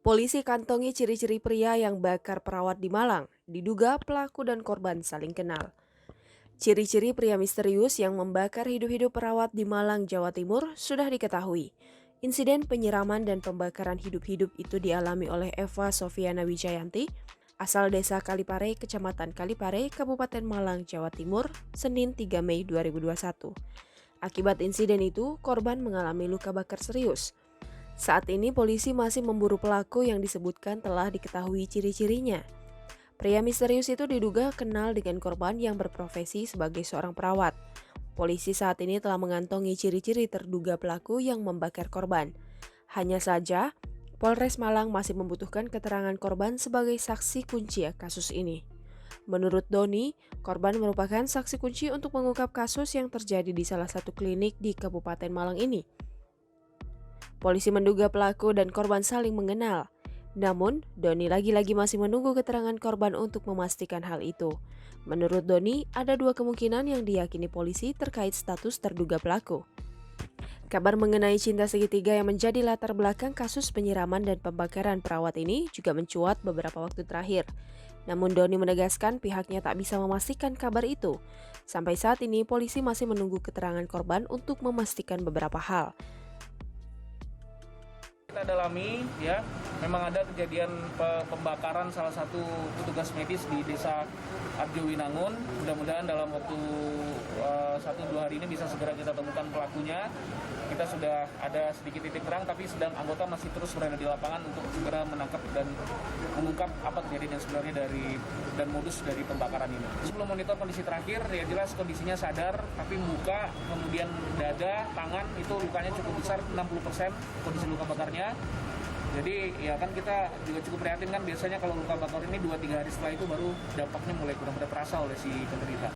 Polisi kantongi ciri-ciri pria yang bakar perawat di Malang. Diduga pelaku dan korban saling kenal. Ciri-ciri pria misterius yang membakar hidup-hidup perawat di Malang, Jawa Timur sudah diketahui. Insiden penyiraman dan pembakaran hidup-hidup itu dialami oleh Eva Sofiana Wijayanti, asal desa Kalipare, Kecamatan Kalipare, Kabupaten Malang, Jawa Timur, Senin 3 Mei 2021. Akibat insiden itu, korban mengalami luka bakar serius. Saat ini polisi masih memburu pelaku yang disebutkan telah diketahui ciri-cirinya. Pria misterius itu diduga kenal dengan korban yang berprofesi sebagai seorang perawat. Polisi saat ini telah mengantongi ciri-ciri terduga pelaku yang membakar korban. Hanya saja, Polres Malang masih membutuhkan keterangan korban sebagai saksi kunci kasus ini. Menurut Doni, korban merupakan saksi kunci untuk mengungkap kasus yang terjadi di salah satu klinik di Kabupaten Malang ini. Polisi menduga pelaku dan korban saling mengenal. Namun, Doni lagi-lagi masih menunggu keterangan korban untuk memastikan hal itu. Menurut Doni, ada dua kemungkinan yang diyakini polisi terkait status terduga pelaku. Kabar mengenai cinta segitiga yang menjadi latar belakang kasus penyiraman dan pembakaran perawat ini juga mencuat beberapa waktu terakhir. Namun Doni menegaskan pihaknya tak bisa memastikan kabar itu. Sampai saat ini, polisi masih menunggu keterangan korban untuk memastikan beberapa hal. Kita dalami, ya, memang ada kejadian pembakaran salah satu petugas medis di desa Arjowinangun. Mudah-mudahan dalam waktu 1-2 hari ini bisa segera kita temukan pelakunya. Kita sudah ada sedikit titik terang, tapi anggota masih terus berada di lapangan untuk segera menangkap dan mengungkap apa kejadian yang sebenarnya dan modus dari pembakaran ini. Sebelum monitor kondisi terakhir, ya jelas kondisinya sadar, tapi muka, kemudian dada, tangan itu lukanya cukup besar, 60% kondisi luka bakarnya. Jadi ya kan kita juga cukup prihatin kan, biasanya kalau luka bakar ini 2-3 hari setelah itu baru dampaknya mulai benar-benar terasa oleh si penderita.